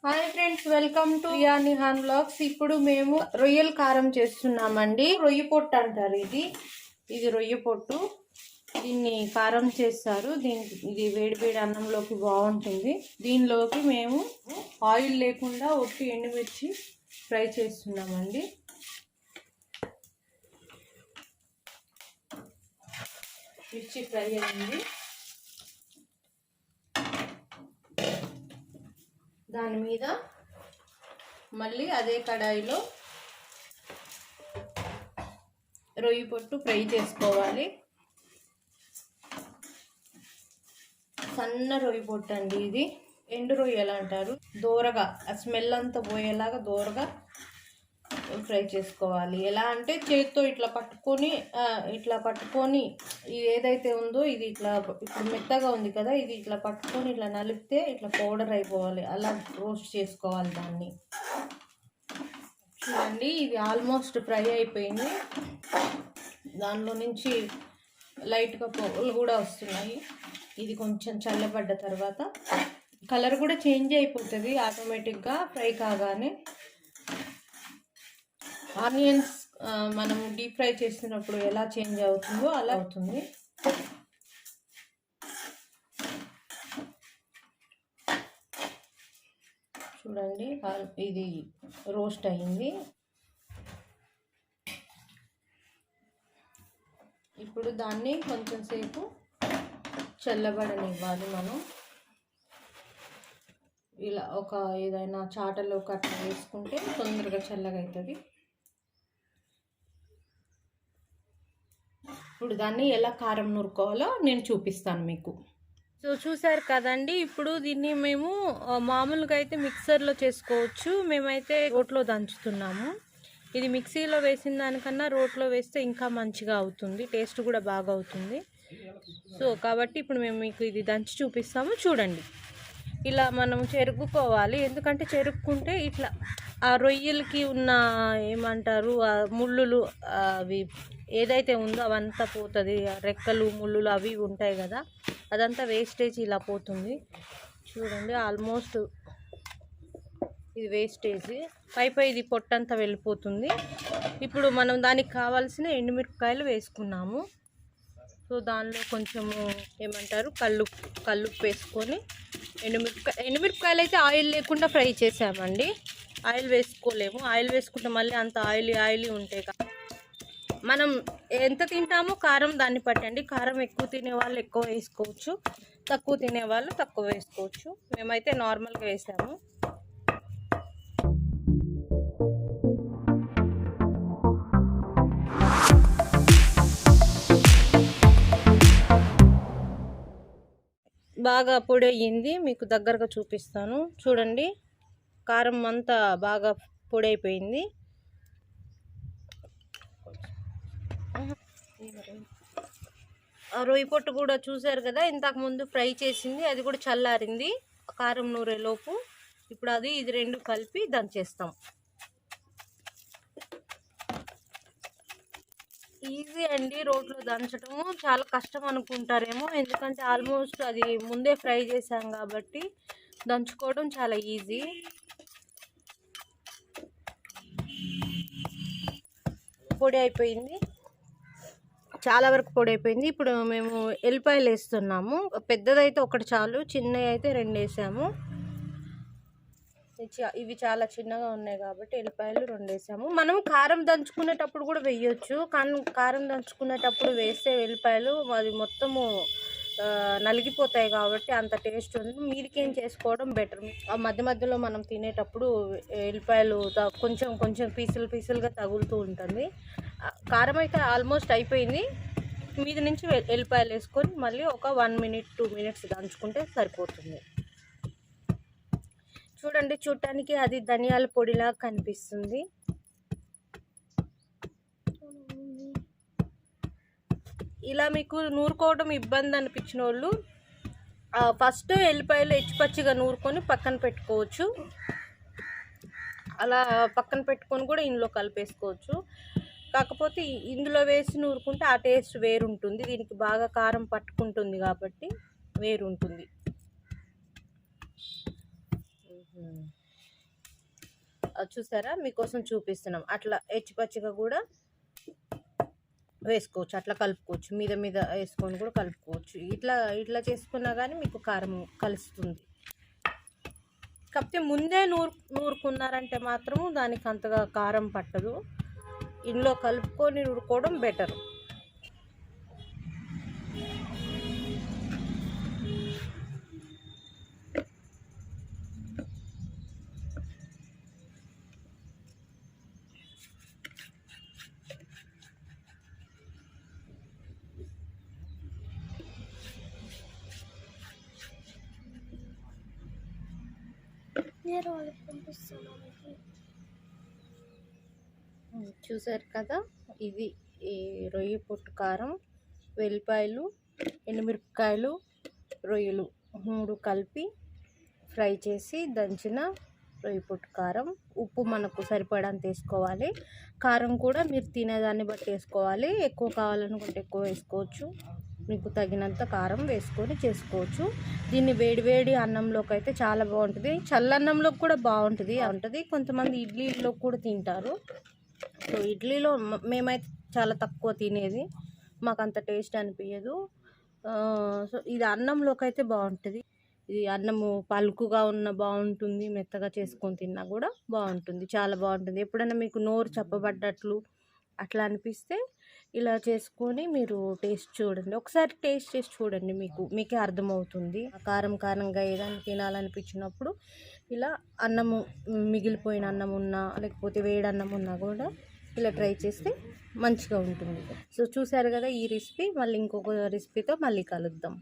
Hi friends, welcome to Riya Nihan vlogs. ఇప్పుడు మేము రొయ్యల కారం చేస్తున్నామండి. రొయ్య పొట్టు అంటారు. ఇది రొయ్య పొట్టు. దీన్ని కారం చేస్తారు. ఇది వేడి వేడి అన్నంలోకి బాగుంటుంది. దీనిలోకి మేము ఆయిల్ లేకుండా ఒట్టి ఎండుమిర్చి ఫ్రై చేస్తున్నామండి. మిర్చి ఫ్రై అయింది. దాని మీద మళ్ళీ అదే కడాయిలో రొయ్య పొట్టు ఫ్రై చేసుకోవాలి. సన్న రొయ్య పొట్టు అండి. ఇది ఎండు రొయ్యలు అంటారు. దోరగా ఆ స్మెల్ అంతా పోయేలాగా దోరగా ఫ్రై చేసుకోవాలి. ఎలా అంటే చేతితో ఇట్లా పట్టుకొని ఇది ఏదైతే ఉందో ఇది ఇట్లా ఇప్పుడు మెత్తగా ఉంది కదా, ఇది ఇట్లా పట్టుకొని ఇట్లా నలిపితే ఇట్లా పౌడర్ అయిపోవాలి. అలా రోస్ట్ చేసుకోవాలి దాన్ని. చూడండి, ఇది ఆల్మోస్ట్ ఫ్రై అయిపోయింది. దానిలో నుంచి లైట్గా పొగలు కూడా వస్తున్నాయి. ఇది కొంచెం చల్లబడ్డ తర్వాత కలర్ కూడా చేంజ్ అయిపోతుంది ఆటోమేటిక్గా ఫ్రై కాగానే. ఆనియన్స్ మనం డీప్ ఫ్రై చేసినప్పుడు ఎలా చేంజ్ అవుతుందో అలా అవుతుంది. చూడండి, ఇది రోస్ట్ అయింది. ఇప్పుడు దాన్ని కొంచెం సేపు చల్లబడనివ్వాలి. మనం ఇలా ఏదైనా చాటలో కట్ట వేసుకుంటే తొందరగా చల్లగా అవుతుంది. ఇప్పుడు దాన్ని ఎలా కారం నూరుకోవాలో నేను చూపిస్తాను మీకు. సో చూసారు కదండి. ఇప్పుడు దీన్ని మేము మామూలుగా అయితే మిక్సర్లో చేసుకోవచ్చు. మేమైతే రోట్లో దంచుతున్నాము. ఇది మిక్సీలో వేసిన దానికన్నా రోట్లో వేస్తే ఇంకా మంచిగా అవుతుంది. టేస్ట్ కూడా బాగా అవుతుంది. సో కాబట్టి ఇప్పుడు మేము మీకు ఇది దంచి చూపిస్తాము. చూడండి, ఇలా మనం చెరుపుకోవాలి. ఎందుకంటే చెరుపుకుంటే ఇట్లా ఆ రొయ్యలకి ఉన్న ఏమంటారు ఆ ముళ్ళులు అవి ఏదైతే ఉందో అవంతా పోతుంది. రెక్కలు ముళ్ళులు అవి ఉంటాయి కదా, అదంతా వేస్టేజ్ ఇలా పోతుంది. చూడండి, ఆల్మోస్ట్ ఇది వేస్టేజ్ పై ఇది పొట్టంతా వెళ్ళిపోతుంది. ఇప్పుడు మనం దానికి కావాల్సిన ఎండుమిరపకాయలు వేసుకున్నాము. సో దానిలో కొంచెము ఏమంటారు కల్లుప్పు వేసుకొని ఎండుమిరపకాయలు అయితే ఆయిల్ లేకుండా ఫ్రై చేసామండి. ఆయిల్ వేసుకోలేము. ఆయిల్ వేసుకుంటే మళ్ళీ అంత ఆయిలీ ఉంటాయి కదా. మనం ఎంత తింటామో కారం దాన్ని పట్టండి. కారం ఎక్కువ తినేవాళ్ళు ఎక్కువ వేసుకోవచ్చు, తక్కువ తినేవాళ్ళు తక్కువ వేసుకోవచ్చు. మేమైతే నార్మల్గా వేసాము. బాగా పొడి అయ్యింది. మీకు దగ్గరగా చూపిస్తాను. చూడండి, కారం అంతా బాగా పొడి అయిపోయింది. రొయ్య పొట్టు కూడా చూసారు కదా, ఇంతకు ముందు ఫ్రై చేసింది, అది కూడా చల్లారింది కారం నూరేలోపు. ఇప్పుడు ఇది రెండు కలిపి దంచేస్తాం. ఈజీ అండి రోట్లో దంచటము. చాలా కష్టం అనుకుంటారేమో, ఎందుకంటే ఆల్మోస్ట్ అది ముందే ఫ్రై చేసాం కాబట్టి దంచుకోవడం చాలా ఈజీ. పొడి అయిపోయింది, చాలా వరకు పొడి అయిపోయింది. ఇప్పుడు మేము ఎల్లిపాయలు వేస్తున్నాము. పెద్దదైతే ఒకటి చాలు, చిన్నవి అయితే 2 వేసాము. ఇవి చాలా చిన్నగా ఉన్నాయి కాబట్టి ఎల్లిపాయలు 2 వేసాము. మనం కారం దంచుకునేటప్పుడు కూడా వేయొచ్చు, కానీ కారం దంచుకునేటప్పుడు వేస్తే ఎల్లిపాయలు అది మొత్తము నలిగిపోతాయి కాబట్టి అంత టేస్ట్ ఉంది. మీదికేం చేసుకోవడం బెటర్. మధ్య మధ్యలో మనం తినేటప్పుడు ఎల్లిపాయలు కొంచెం పీసులుగా తగులుతూ ఉంటుంది. కారం అయితే ఆల్మోస్ట్ అయిపోయింది. మీది నుంచి ఎల్లిపాయలు వేసుకొని మళ్ళీ ఒక 1 minute 2 minutes దంచుకుంటే సరిపోతుంది. చూడండి, చూడటానికి అది ధనియాల పొడిలా కనిపిస్తుంది. ఇలా మీకు నూరుకోవడం ఇబ్బంది అనిపించిన వాళ్ళు ఫస్ట్ ఎల్లిపాయలు పచ్చిగా నూరుకొని పక్కన పెట్టుకోవచ్చు. అలా పక్కన పెట్టుకొని కూడా ఇందులో కలిపేసుకోవచ్చు. కాకపోతే ఇందులో వేసి నూరుకుంటే ఆ టేస్ట్ వేరుంటుంది. దీనికి బాగా కారం పట్టుకుంటుంది కాబట్టి వేరుంటుంది. చూసారా, మీకోసం చూపిస్తున్నాం. అట్లా పచ్చిగా కూడా వేసుకోవచ్చు, అట్లా కలుపుకోవచ్చు, మీద మీద వేసుకొని కూడా కలుపుకోవచ్చు. ఇట్లా చేసుకున్నా కానీ మీకు కారం కలుస్తుంది. కాకపోతే ముందే నూరుకున్నారంటే మాత్రం దానికి అంతగా కారం పట్టదు. ఇందులో కలుపుకొని నూరుకోవడం బెటర్. చూసారు కదా, ఇది ఈ రొయ్య పొట్టు కారం, వెల్లిపాయలు, ఎండుమిరపకాయలు, రొయ్యలు 3 కలిపి ఫ్రై చేసి దంచిన రొయ్య పొట్టు కారం. ఉప్పు మనకు సరిపడంత వేసుకోవాలి. కారం కూడా మీరు తినేదాన్ని బట్టి వేసుకోవాలి. ఎక్కువ కావాలనుకుంటే ఎక్కువ వేసుకోవచ్చు, మీకు తగినంత కారం వేసుకొని చేసుకోవచ్చు. దీన్ని వేడివేడి అన్నంలోకి అయితే చాలా బాగుంటుంది. చల్లన్నంలోకి కూడా బాగుంటుంది. కొంతమంది ఇడ్లీలో కూడా తింటారు. సో ఇడ్లీలో మేమైతే చాలా తక్కువ తినేది, మాకు అంత టేస్ట్ అనిపించదు. సో ఇది అన్నంలోకి అయితే బాగుంటుంది. ఇది అన్నము పలుకుగా ఉన్న బాగుంటుంది, మెత్తగా చేసుకొని తిన్నా కూడా బాగుంటుంది, చాలా బాగుంటుంది. ఎప్పుడైనా మీకు నోరు చప్పబడ్డట్లు అట్లా అనిపిస్తే ఇలా చేసుకొని మీరు టేస్ట్ చూడండి. ఒకసారి టేస్ట్ చేసి చూడండి, మీకే అర్థమవుతుంది. కారం కారంగా ఏదైనా తినాలనిపించినప్పుడు ఇలా అన్నము, మిగిలిపోయిన అన్నం ఉన్నా లేకపోతే వేడి అన్నం ఉన్నా కూడా ఇలా ట్రై చేస్తే మంచిగా ఉంటుంది. సో చూసారు కదా ఈ రెసిపీ. మళ్ళీ ఇంకొక రెసిపీతో మళ్ళీ కలుద్దాం.